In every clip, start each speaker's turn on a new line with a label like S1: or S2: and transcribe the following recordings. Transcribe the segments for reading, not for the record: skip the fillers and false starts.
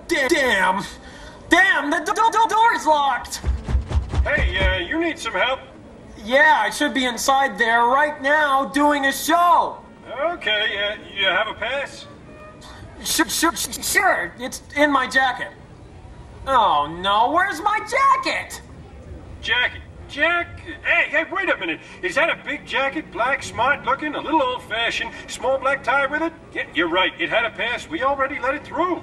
S1: Damn! Damn, the door's locked!
S2: Hey, you need some help?
S1: Yeah, I should be inside there right now doing a show.
S2: Okay, you have a pass?
S1: Sure, it's in my jacket. Oh no, where's my jacket?
S2: Jacket? Hey, wait a minute. Is that a big jacket, black, smart looking, a little old fashioned, small black tie with it? Yeah, you're right, it had a pass. We already let it through.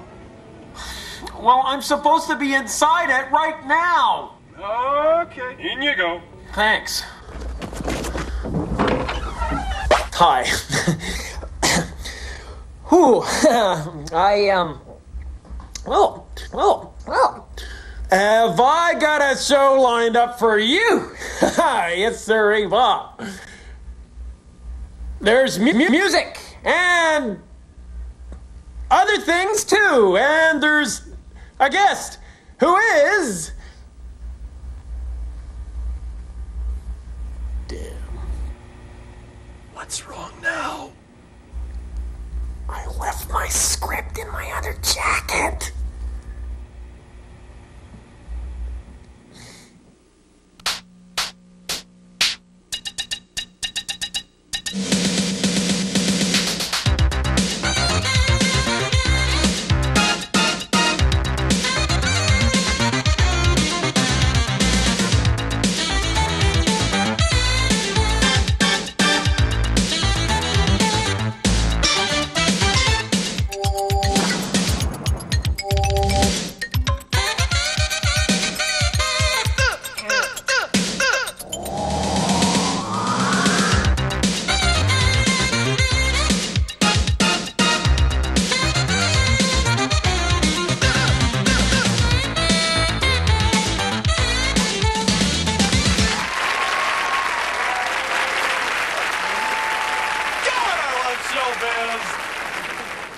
S1: Well, I'm supposed to be inside it right now.
S2: Okay, in you go.
S1: Thanks. Hi. Whew. Have I got a show lined up for you? Yes, sir, Bob. There's music and other things too, and there's a guest who is... Damn. What's wrong now? I left my script in my other jacket.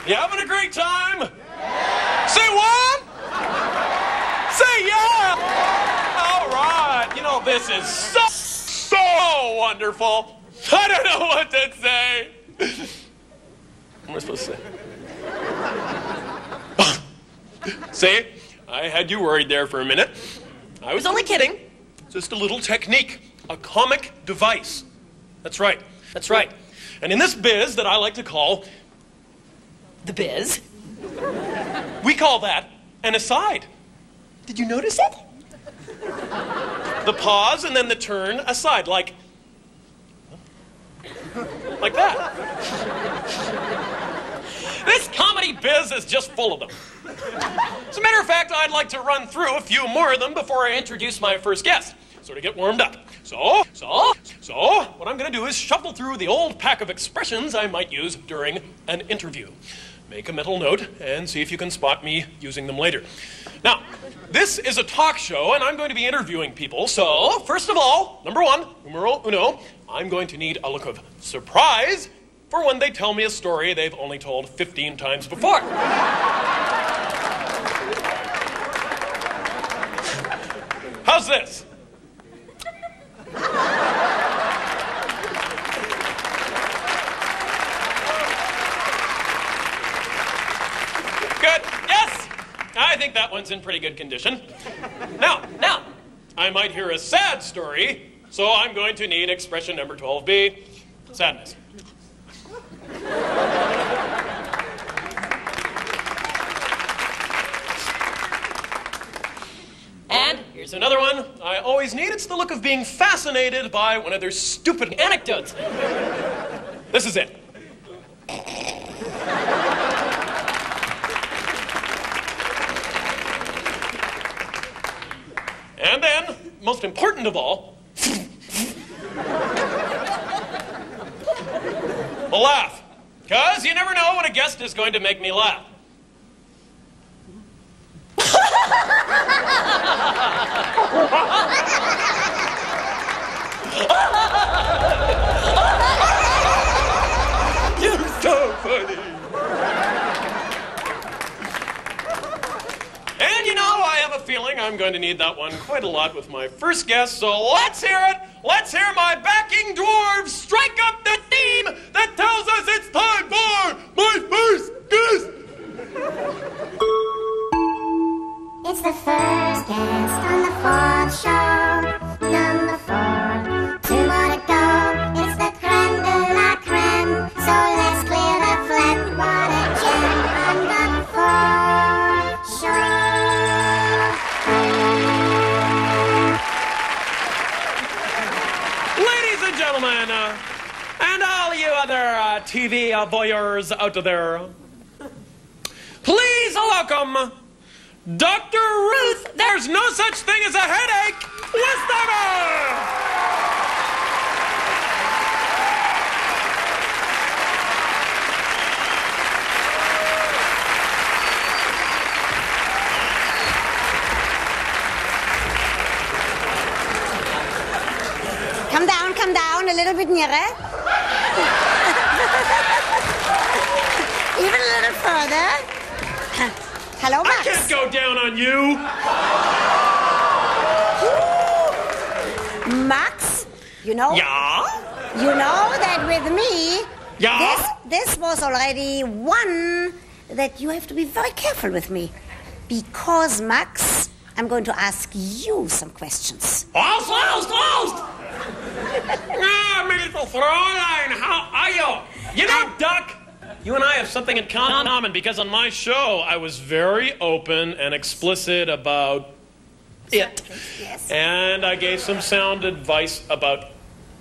S1: You having a great time? Yeah. Say what? Say yeah. All right. You know, this is so wonderful. I don't know what to say. What am I supposed to say? See? I had you worried there for a minute. I was only kidding. Just a little technique. A comic device. That's right. That's right. And in this biz that I like to call... the biz? We call that an aside. Did you notice it? The pause and then the turn aside, like that. This comedy biz is just full of them. As a matter of fact, I'd like to run through a few more of them before I introduce my first guest, sort of get warmed up. So, what I'm going to do is shuffle through the old pack of expressions I might use during an interview. Make a mental note and see if you can spot me using them later. Now, this is a talk show and I'm going to be interviewing people. So, first of all, number one, numero uno, I'm going to need a look of surprise for when they tell me a story they've only told 15 times before. How's this? Good. Yes! I think that one's in pretty good condition. Now, I might hear a sad story, so I'm going to need expression number 12B, sadness. And here's another one I always need. It's the look of being fascinated by one of their stupid anecdotes. This is it. And then, most important of all, a laugh. Because you never know when a guest is going to make me laugh. You're so funny. And you know, I have a feeling I'm going to need that one quite a lot with my first guest, so let's hear it. Let's hear my backing dwarves strike up the theme that tells us it's time for my first guest.
S3: It's the first guest on the fourth show. Number 4. 2 more to go. It's the creme de la creme. So let's clear the phlegm. What a gem on the fourth show.
S1: Ladies and gentlemen, and all you other TV voyeurs out there, please welcome Dr. Ruth. There's no such thing as a headache. Westover!
S4: Come down a little bit nearer. Even a little further. Hello, Max.
S1: I can't go down on you.
S4: Max, you know?
S1: Yeah?
S4: You know that with me,
S1: Yeah?
S4: this was already one that you have to be very careful with me. Because, Max, I'm going to ask you some questions.
S1: Closed! My little Fräulein, how are you? You know, Duck, you and I have something in common because on my show I was very open and explicit about it.
S4: Yes.
S1: And I gave some sound advice about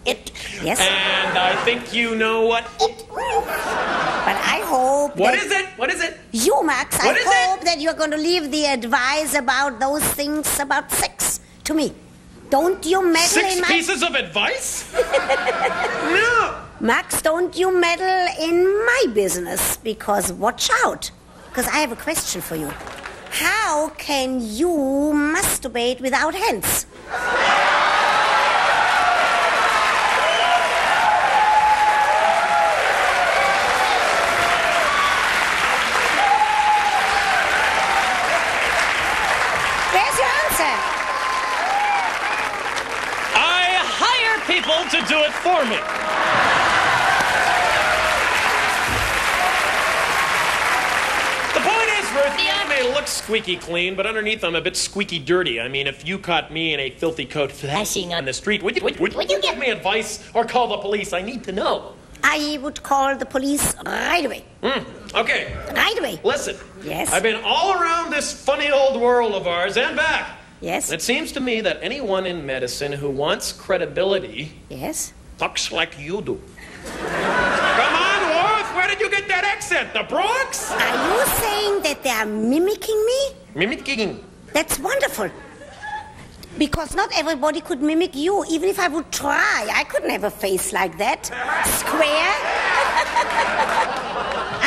S1: it.
S4: Yes.
S1: And I think you know what it is.
S4: But I hope
S1: What
S4: that
S1: is it? What is it?
S4: you, Max,
S1: What
S4: I
S1: is
S4: hope that you're going to leave the advice about those things about sex to me. Don't you meddle
S1: 6
S4: in my...
S1: pieces of advice? No.
S4: Max, don't you meddle in my business, because watch out. Because I have a question for you. How can you masturbate without hands? Where's your answer?
S1: I hire people to do it for me. The point is, Ruth, I may look squeaky clean, but underneath I'm a bit squeaky dirty. I mean, if you caught me in a filthy coat flashing on the street, would you give me advice or call the police? I need to know.
S4: I would call the police right away.
S1: Okay.
S4: Right away.
S1: Listen.
S4: Yes.
S1: I've been all around this funny old world of ours and back.
S4: Yes.
S1: It seems to me that anyone in medicine who wants credibility
S4: Yes.
S1: talks like you do. Come on, Ruth, where did you get that accent? The Bronx?
S4: Are you saying that they are mimicking me?
S1: Mimicking.
S4: That's wonderful. Because not everybody could mimic you. Even if I would try, I couldn't have a face like that. Square.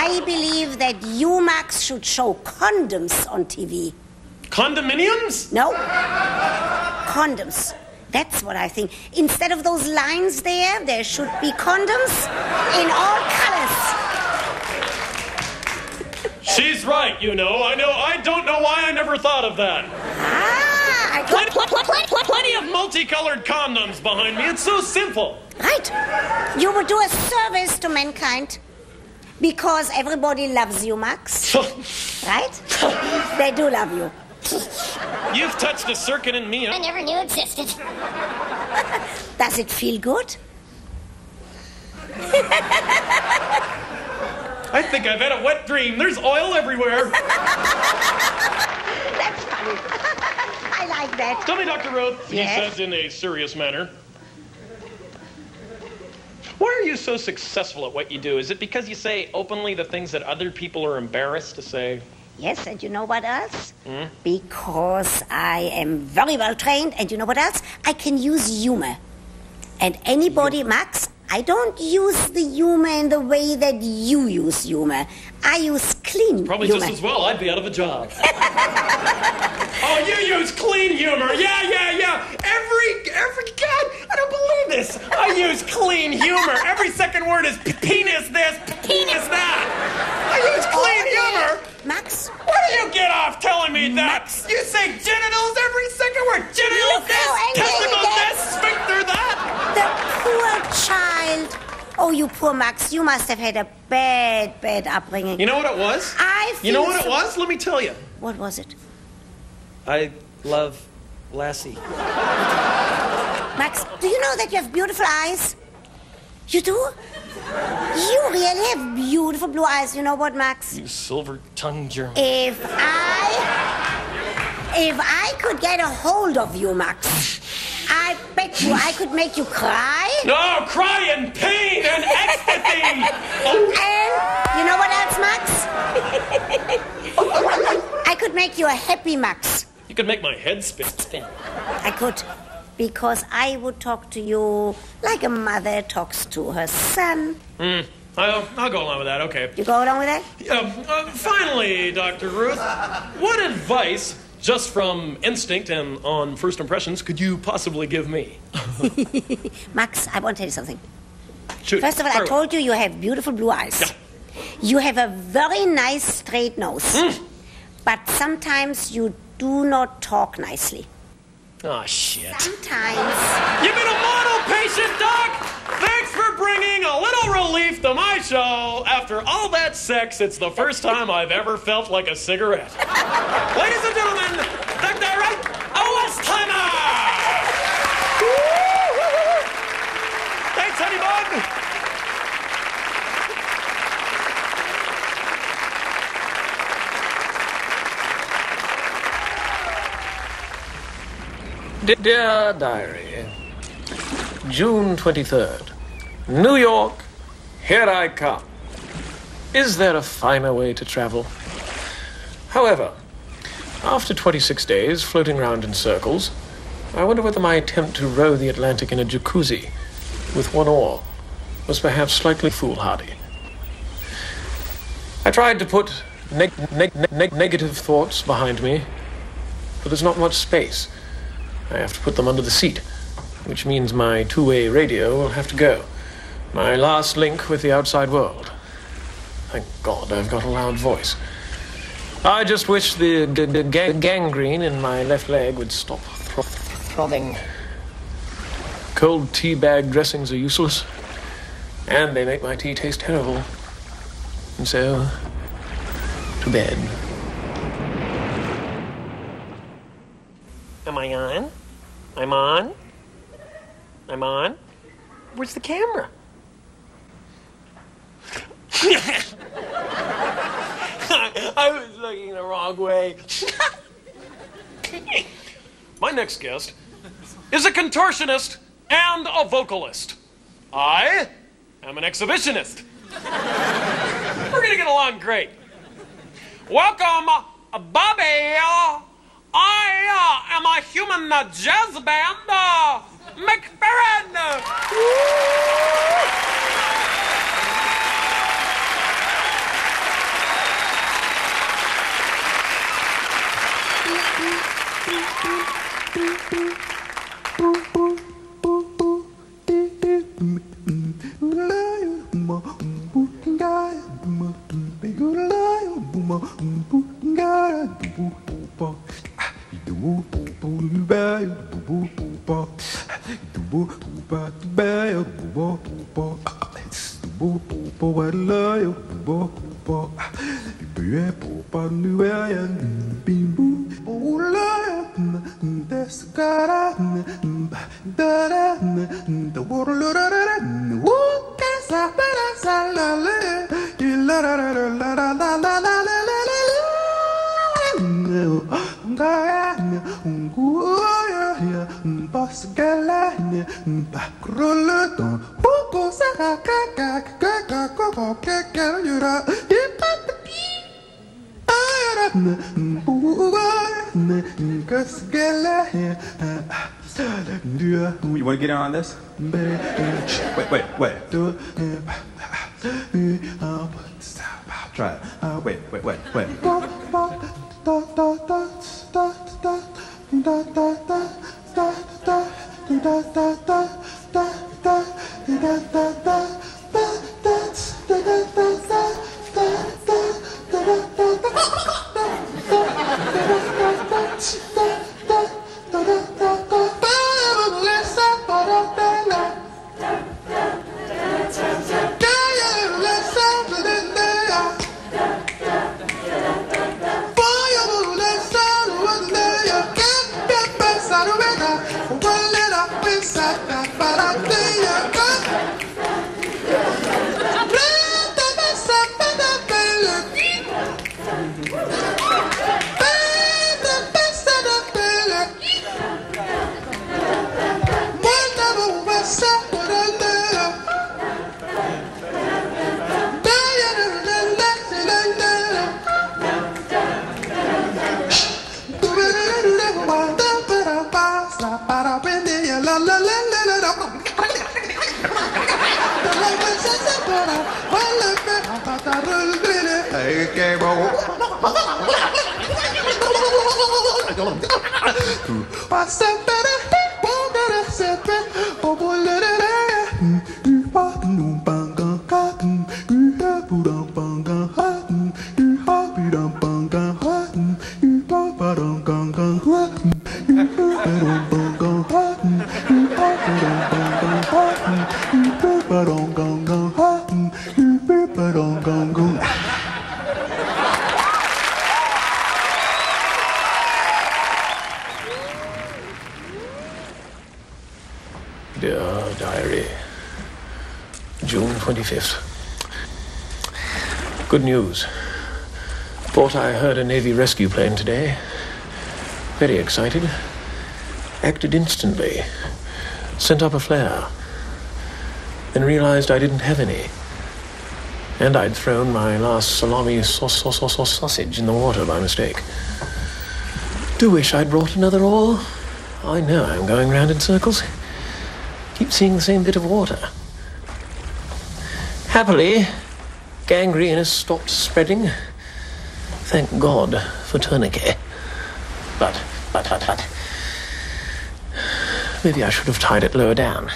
S4: I believe that you, Max, should show condoms on TV.
S1: Condominiums?
S4: No? Condoms. That's what I think. Instead of those lines there should be condoms in all colors.
S1: She's right, you know. I don't know why I never thought of that. Plenty of multicolored condoms behind me. It's so simple.
S4: Right. You would do a service to mankind. Because everybody loves you, Max. Right? They do love you.
S1: You've touched a circuit in me.
S3: I never knew existed.
S4: Does it feel good?
S1: I think I've had a wet dream. There's oil everywhere.
S4: That's funny. I like that.
S1: Tell me, Dr. Ruth,
S4: Yes?
S1: he says in a serious manner, why are you so successful at what you do? Is it because you say openly the things that other people are embarrassed to say?
S4: Yes, and you know what else? Because I am very well trained, and you know what else? I can use humor. And anybody, Max, I don't use the humor in the way that you use humor. I use clean
S1: Probably
S4: humor.
S1: just as well. I'd be out of a job. Oh, you use clean humor. Yeah. Every God, I don't believe this. I use clean humor. Every second word is penis this, penis that. I use clean humor.
S4: Max?
S1: Where do you get off telling me that?
S4: Max.
S1: You say genitals every second word. Genitals
S4: Look
S1: this,
S4: how angry
S1: testicles
S4: he
S1: this,
S4: gets.
S1: sphincter that.
S4: The poor child. Oh, you poor Max. You must have had a bad upbringing.
S1: You know what it was?
S4: I feel
S1: You know what
S4: so-
S1: it was? Let me tell you.
S4: What was it?
S1: I love Lassie.
S4: Max, do you know that you have beautiful eyes? You do? You really have beautiful blue eyes. You know what, Max?
S1: You silver-tongued German.
S4: If I could get a hold of you, Max, I bet you I could make you cry.
S1: No, cry in pain and ecstasy!
S4: And you know what else, Max? I could make you a happy Max.
S1: You could make my head spin.
S4: I could, because I would talk to you like a mother talks to her son.
S1: I'll go along with that, okay.
S4: You go along with that?
S1: Finally, Dr. Ruth, what advice, just from instinct and on first impressions, could you possibly give me?
S4: Max, I want to tell you something.
S1: Shoot.
S4: First of all, I told you you have beautiful blue eyes.
S1: Yeah.
S4: You have a very nice straight nose. But sometimes you do not talk nicely.
S1: Oh, shit.
S4: Sometimes.
S1: You've been a model patient, Doc! Thanks for bringing a little relief to my show. After all that sex, it's the first time I've ever felt like a cigarette. Ladies and gentlemen, Dr. Westheimer! Thanks, Honeybug! Dear Diary, June 23rd, New York, here I come. Is there a finer way to travel? However, after 26 days floating round in circles, I wonder whether my attempt to row the Atlantic in a jacuzzi with one oar was perhaps slightly foolhardy. I tried to put negative thoughts behind me, but there's not much space. I have to put them under the seat, which means my two-way radio will have to go. My last link with the outside world. Thank God I've got a loud voice. I just wish the gangrene in my left leg would stop throbbing. Cold tea bag dressings are useless, and they make my tea taste terrible. And so, to bed. Am I on? I'm on? I'm on? Where's the camera? I was looking the wrong way. My next guest is a contortionist and a vocalist. I am an exhibitionist. We're gonna get along great. Welcome, Bobby. I am a human jazz band, McFerrin.
S5: You want to get in on this? Wait. Try it. Wait.
S6: Dear Diary, June 25th. Good news. Thought I heard a Navy rescue plane today. Very excited. Acted instantly. Sent up a flare. Then realized I didn't have any. And I'd thrown my last salami sausage in the water by mistake. Do wish I'd brought another oar. I know I'm going round in circles. Keep seeing the same bit of water. Happily, gangrene has stopped spreading. Thank God for tourniquet. But, maybe I should have tied it lower down.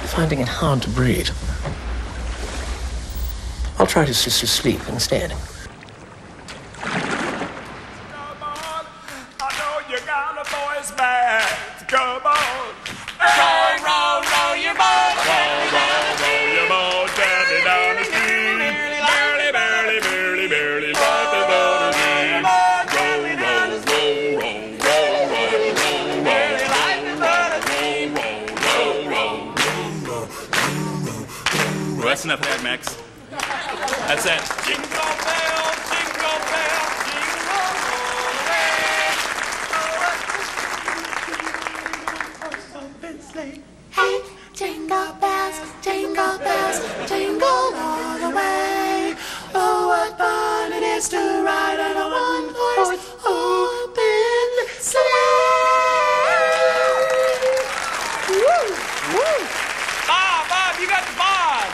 S6: Finding it hard to breathe. I'll try to sleep instead.
S7: Come on, I know you got a voice back. Come on. Row your boat. Row your boat. Barely down the stream. Barely. What the boat is in. Row. That's enough of that, Max. That's it.
S1: Jingle bell, jingle bell,
S8: Hey, jingle bells, jingle all the way. Oh, what fun it is to ride on a one-horse open sleigh.
S1: Bob, you got the bob.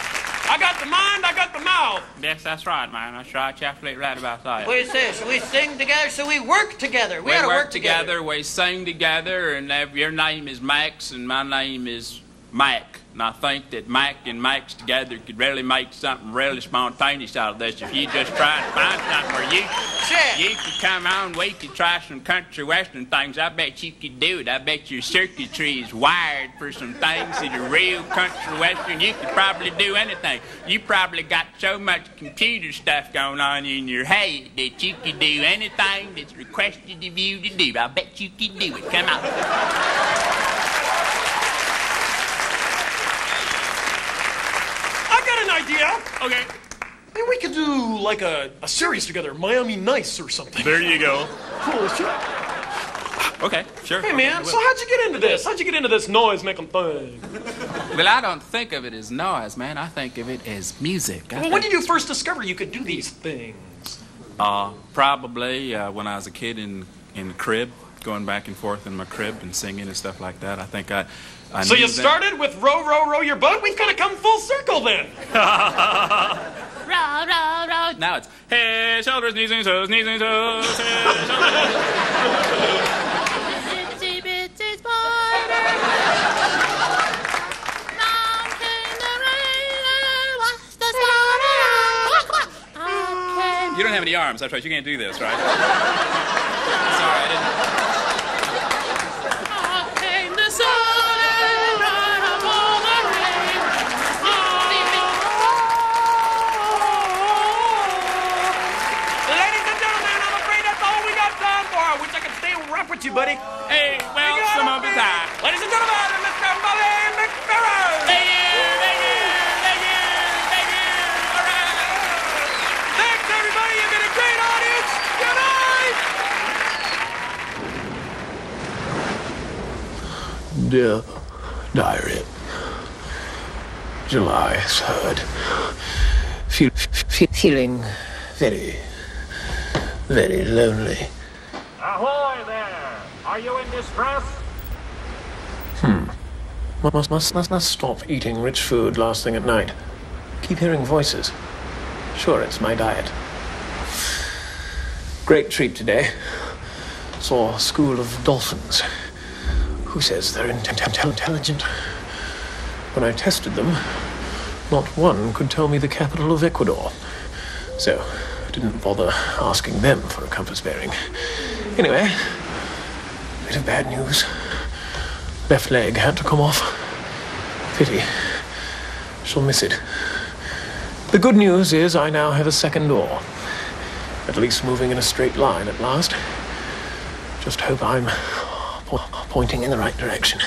S1: I got the mind, I got the mouth.
S7: Yes, that's right, man. That's right. You're absolutely right about that.
S9: What is this? We sing together, so we work together. We ought to work together.
S7: We sing together, and your name is Max, and my name is Mac. And I think that Mac and Max together could really make something really spontaneous out of this. If you just try to find something where you could come on, we could try some country western things. I bet you could do it. I bet your circuitry is wired for some things that are real country western. You could probably do anything. You probably got so much computer stuff going on in your head that you could do anything that's requested of you to do. I bet you could do it. Come on.
S1: An idea. Okay. Maybe we could do like a series together, Miami Nice or something.
S7: There you go.
S1: Cool shit.
S7: Okay, sure.
S1: Hey man, so how'd you get into this? How'd you get into this noise making thing?
S7: Well, I don't think of it as noise, man. I think of it as music.
S1: Well, when did you first discover you could do these things?
S7: Probably when I was a kid in the crib, going back and forth in my crib and singing and stuff like that. I think I
S1: so you started with row your boat? We've kind of come full circle then.
S7: Row. Now it's head, shoulders, knees and toes, head, shoulders.
S8: Itsy bitsy spider. Down came the rain and washed the spider out.
S7: You don't have any arms, that's right. You can't do this, right? Sorry, I didn't.
S1: With you, buddy.
S7: Hey, well, some of it's high.
S1: Ladies and gentlemen, Mr. Bobby McFerrin.
S7: Thank you. All right.
S1: Thanks, everybody. You've been a great audience. Good night.
S6: Dear Diary, July 3rd. Feeling very, very lonely.
S2: Ahoy there! Are you in distress?
S6: Must stop eating rich food last thing at night. Keep hearing voices. Sure, it's my diet. Great treat today. Saw a school of dolphins. Who says they're intelligent? When I tested them, not one could tell me the capital of Ecuador. So, I didn't bother asking them for a compass bearing. Anyway, bit of bad news. Left leg had to come off. Pity. Shall miss it. The good news is I now have a second door. At least moving in a straight line at last. Just hope I'm pointing in the right direction.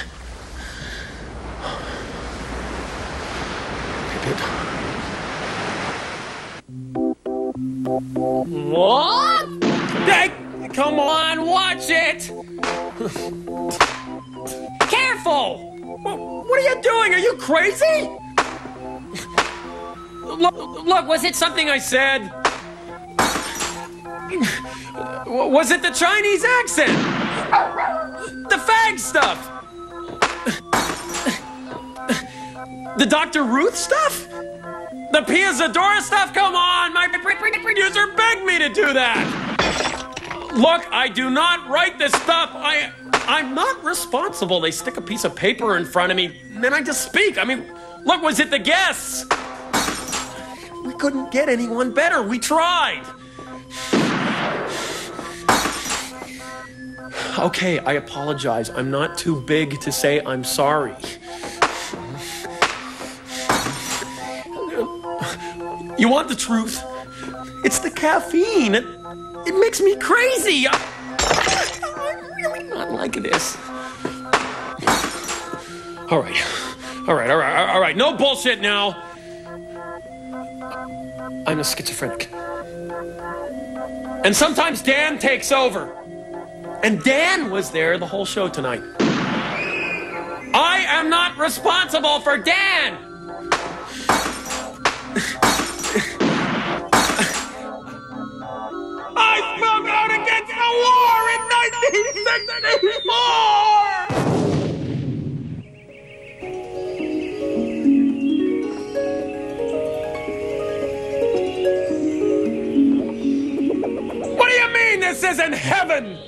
S6: Pip.
S1: What? Hey, come on, watch it! Careful! What are you doing? Are you crazy? Look, was it something I said? Was it the Chinese accent? The fag stuff? The Dr. Ruth stuff? The Pia Zadora stuff? Come on, my producer begged me to do that. Look, I do not write this stuff. I'm not responsible. They stick a piece of paper in front of me, and then I just speak. I mean, look, was it the guests? We couldn't get anyone better. We tried. Okay, I apologize. I'm not too big to say I'm sorry. You want the truth? It's the caffeine. It makes me crazy. I'm really not like this. All right. No bullshit now. I'm a schizophrenic. And sometimes Dan takes over. And Dan was there the whole show tonight. I am not responsible for Dan! I spoke out against the war in 1964! What do you mean this isn't heaven?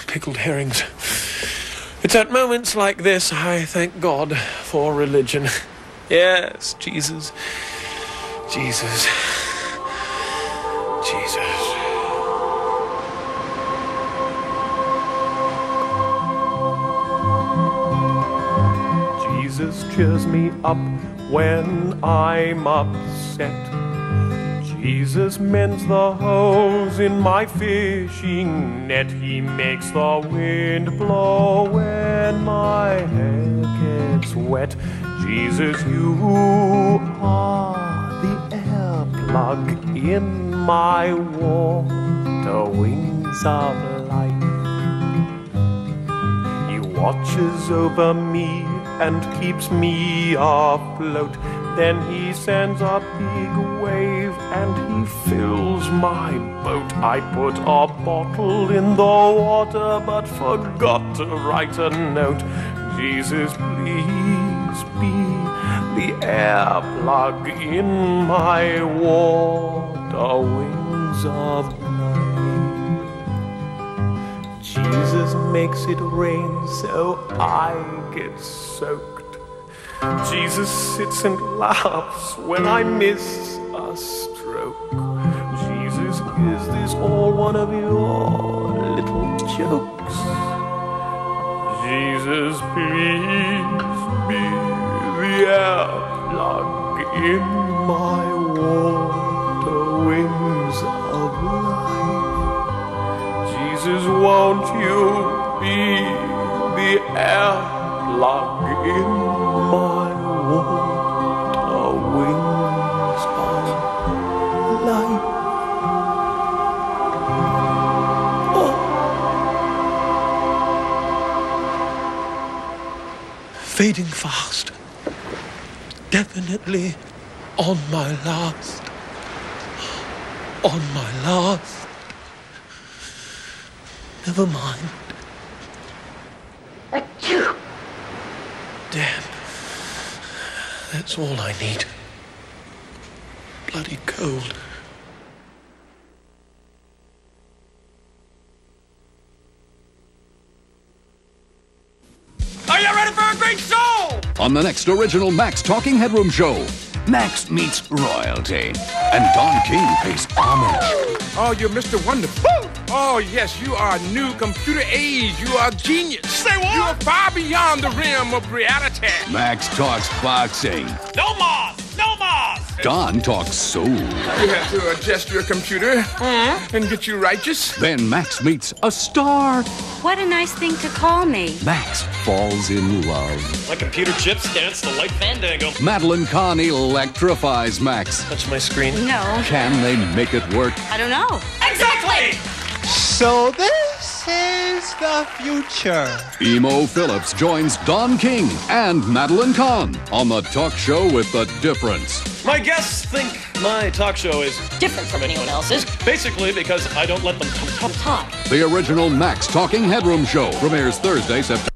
S6: Pickled herrings. It's at moments like this I thank God for religion. Yes, Jesus. Jesus.
S10: Jesus cheers me up when I'm upset. Jesus mends the holes in my fishing net. He makes the wind blow when my hair gets wet. Jesus, you are the air plug in my water wings of life. He watches over me and keeps me afloat. Then he sends a big wave and he fills my boat. I put a bottle in the water but forgot to write a note. Jesus, please be the air plug in my water wings of life. Jesus makes it rain so I get soaked. Jesus sits and laughs when I miss a stroke. Jesus, is this all one of your little jokes? Jesus, please be the air plug in my water wings of life. Jesus, won't you be the air plug in my water wings of life?
S6: Fading fast. Definitely on my last. On my last. Never mind. That's all I need. Bloody cold.
S1: Are you ready for a great show?
S11: On the next original Max Talking Headroom show, Max meets royalty, and Don King pays homage.
S12: Oh, you're Mr. Wonderful. Oh, yes, you are new computer age. You are genius.
S1: Say what?
S12: You are far beyond the realm of reality.
S11: Max talks boxing.
S1: No moss! No moss!
S11: Don talks soul.
S12: You have to adjust your computer and get you righteous.
S11: Then Max meets a star.
S13: What a nice thing to call me.
S11: Max falls in love.
S1: My computer chips dance the light fandango.
S11: Madeline Kahn electrifies Max.
S6: Touch my screen.
S13: No.
S11: Can they make it work?
S13: I don't know.
S1: Exactly!
S14: So this is the future.
S11: Emo Phillips joins Don King and Madeline Kahn on the talk show with the difference.
S1: My guests think my talk show is different from anyone else's, basically because I don't let them talk.
S11: The original Max Talking Headroom show premieres Thursday, September.